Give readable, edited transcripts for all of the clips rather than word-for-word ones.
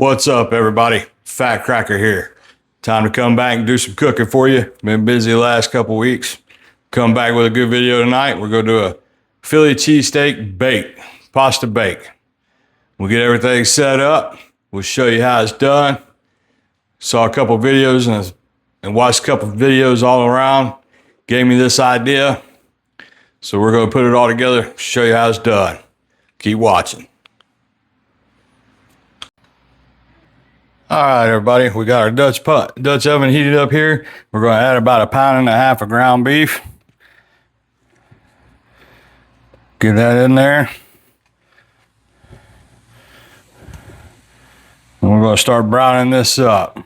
What's up, everybody? Fat Cracker here. Time to come back and do some cooking for you. Been busy the last couple weeks. Come back with a good video tonight. We're going to do a Philly cheesesteak bake, pasta bake. We'll get everything set up. We'll show you how it's done. Saw a couple videos and watched a couple videos all around. Gave me this idea. So we're going to put it all together, show you how it's done. Keep watching. All right, everybody, we got our Dutch oven heated up here. We're going to add about 1.5 pounds of ground beef. Get that in there. And we're going to start browning this up.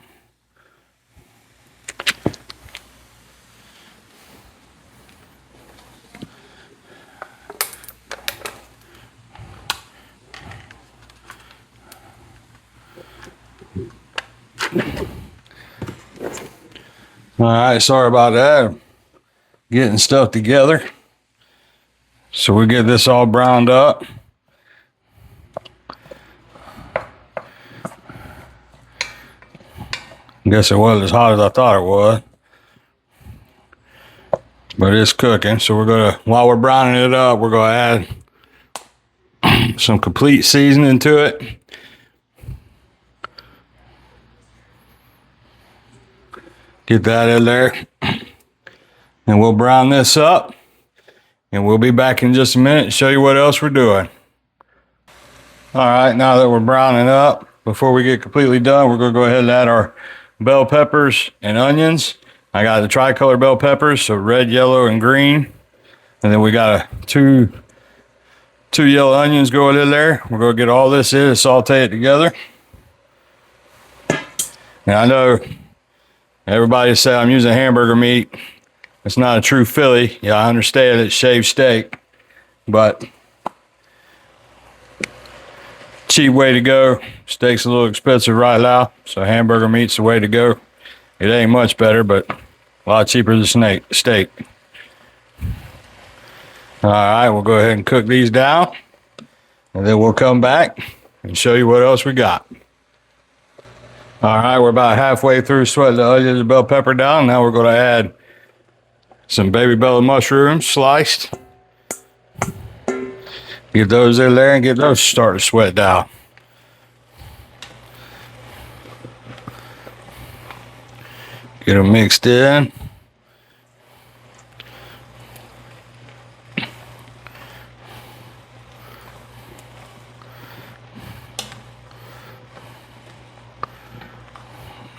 All right, sorry about that. Getting stuff together. So we get this all browned up. Guess it wasn't as hot as I thought it was. But it's cooking. So we're gonna, while we're browning it up, we're gonna add some complete seasoning to it. Get that in there. And we'll brown this up. And we'll be back in just a minute and show you what else we're doing. All right, now that we're browning up, before we get completely done, we're gonna go ahead and add our bell peppers and onions. I got the tricolor bell peppers, so red, yellow, and green. And then we got two yellow onions going in there. We're gonna get all this in and saute it together. Now I know everybody say I'm using hamburger meat. It's not a true Philly. Yeah, I understand it's shaved steak, but cheap way to go. Steak's a little expensive right now, so hamburger meat's the way to go. It ain't much better, but a lot cheaper than steak. All right, we'll go ahead and cook these down, and then we'll come back and show you what else we got. All right, we're about halfway through sweating the onions and bell pepper down. Now we're going to add some baby bella mushrooms sliced. Get those in there and get those starting to sweat down. Get them mixed in.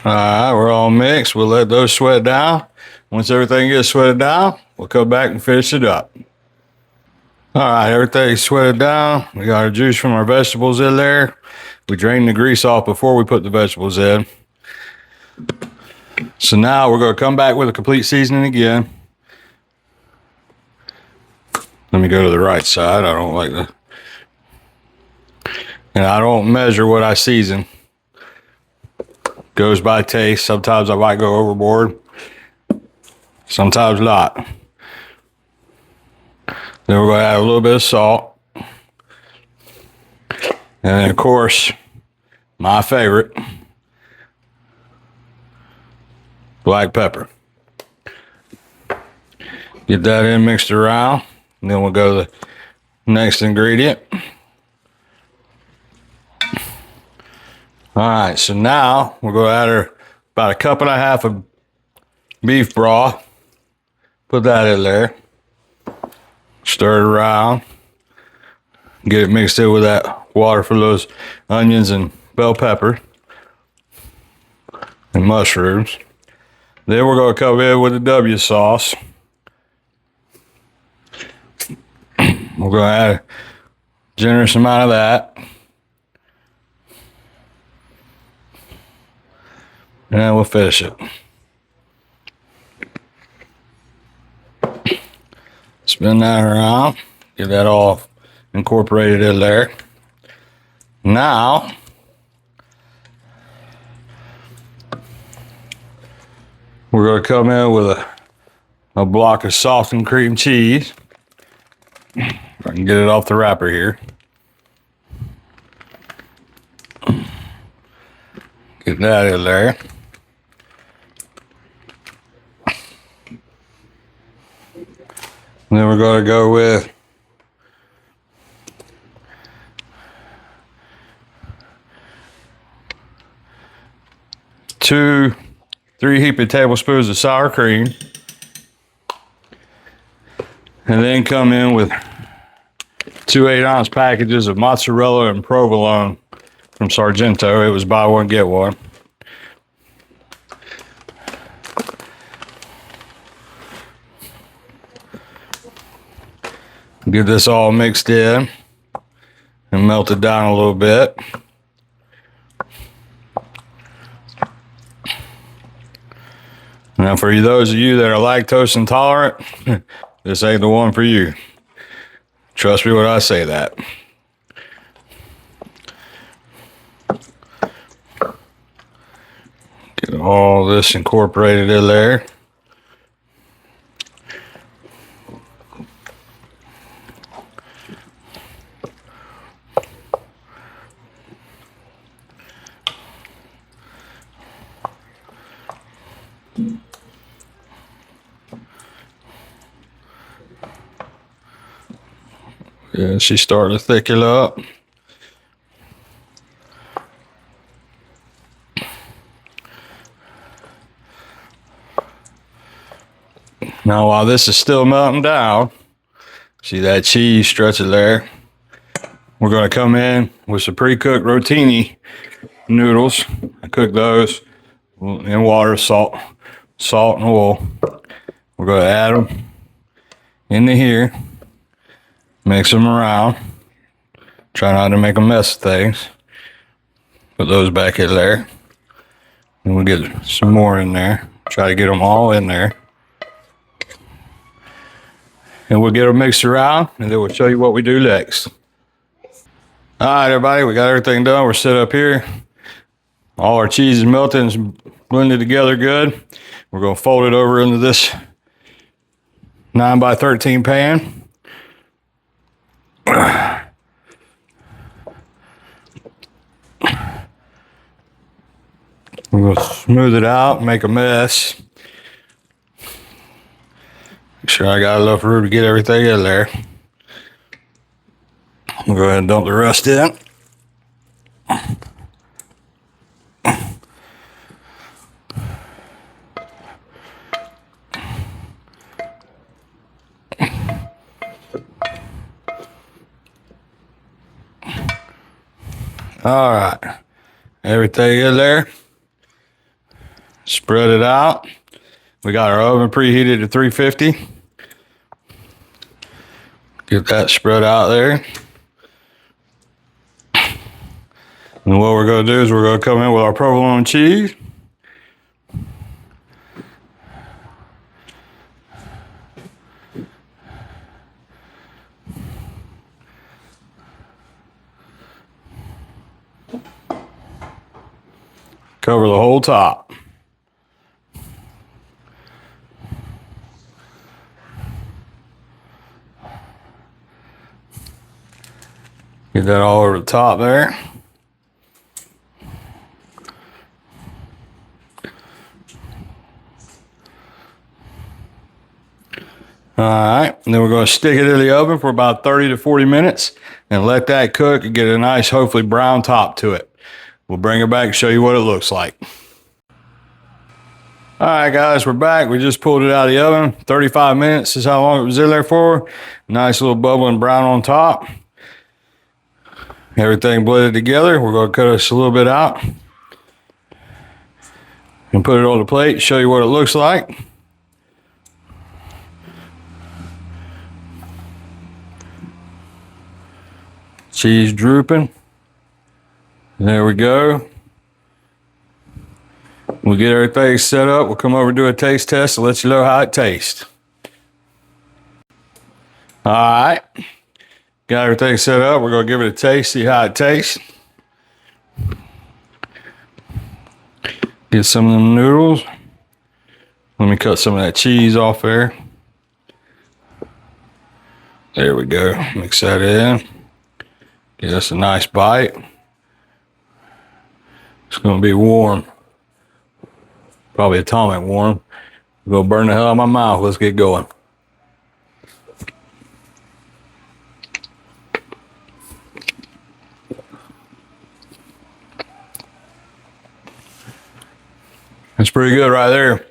All right, we're all mixed. We'll let those sweat down. Once everything gets sweated down, we'll come back and finish it up. All right, everything's sweated down. We got our juice from our vegetables in there. We drained the grease off before we put the vegetables in. So now we're going to come back with a complete seasoning again. Let me go to the right side. I don't like the... And I don't measure what I season. Goes by taste. Sometimes I might go overboard. Sometimes not. Then we're going to add a little bit of salt. And then, of course, my favorite, black pepper. Get that in, mixed around. And then we'll go to the next ingredient. All right, so now we're going to add about 1.5 cups of beef broth. Put that in there. Stir it around. Get it mixed in with that water for those onions and bell pepper and mushrooms. Then we're going to come in with the W sauce. We're going to add a generous amount of that. And then we'll finish it. Spin that around, get that all incorporated in there. Now, we're going to come in with a block of softened cream cheese. If I can get it off the wrapper here. Get that in there. And then we're going to go with three heaping tablespoons of sour cream. And then come in with 2 8-ounce packages of mozzarella and provolone from Sargento. It was buy one, get one. Get this all mixed in and melted down a little bit. Now, for those of you that are lactose intolerant, this ain't the one for you. Trust me when I say that. Get all this incorporated in there. Yeah, she's starting to thicken up. Now, while this is still melting down, see that cheese stretching there? We're going to come in with some pre-cooked rotini noodles. I cook those in water, salt, and oil. We're going to add them into here, mix them around. Try not to make a mess of things. Put those back in there. And we'll get some more in there. Try to get them all in there. And we'll get them mixed around, and then we'll show you what we do next. All right, everybody, we got everything done. We're set up here. All our cheese is melted and blended together good. We're going to fold it over into this 9x13 pan. We're going to smooth it out, make a mess. Make sure I got enough room to get everything in there. We'll go ahead and dump the rest in. All right, everything in there. Spread it out. We got our oven preheated to 350. Get that spread out there. And what we're going to do is we're going to come in with our provolone cheese. Cover the whole top. Get that all over the top there. All right, and then we're going to stick it in the oven for about 30 to 40 minutes and let that cook and get a nice, hopefully brown top to it. We'll bring it back and show you what it looks like. All right, guys, we're back. We just pulled it out of the oven. 35 minutes is how long it was in there for. Nice little bubbling brown on top. Everything blended together. We're going to cut this a little bit out and put it on the plate, show you what it looks like. Cheese drooping. There we go. We'll get everything set up. We'll come over and do a taste test and let you know how it tastes. All right. Got everything set up. We're going to give it a taste, see how it tastes. Get some of them noodles. Let me cut some of that cheese off there. There we go. Mix that in. Get us a nice bite. It's gonna be warm. Probably atomic warm. Go burn the hell out of my mouth. Let's get going. That's pretty good right there.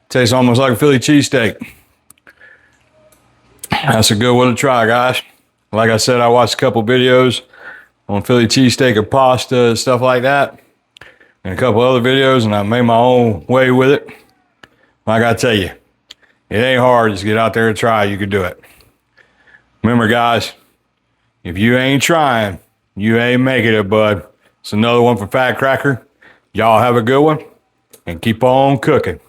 Tastes almost like a Philly cheesesteak. That's a good one to try, guys. Like I said, I watched a couple videos on Philly cheesesteak or pasta, stuff like that, and a couple other videos, and I made my own way with it. Like I tell you, it ain't hard. Just get out there and try. You can do it. Remember, guys, if you ain't trying, you ain't making it, bud. It's another one for Fat Cracker. Y'all have a good one, and keep on cooking.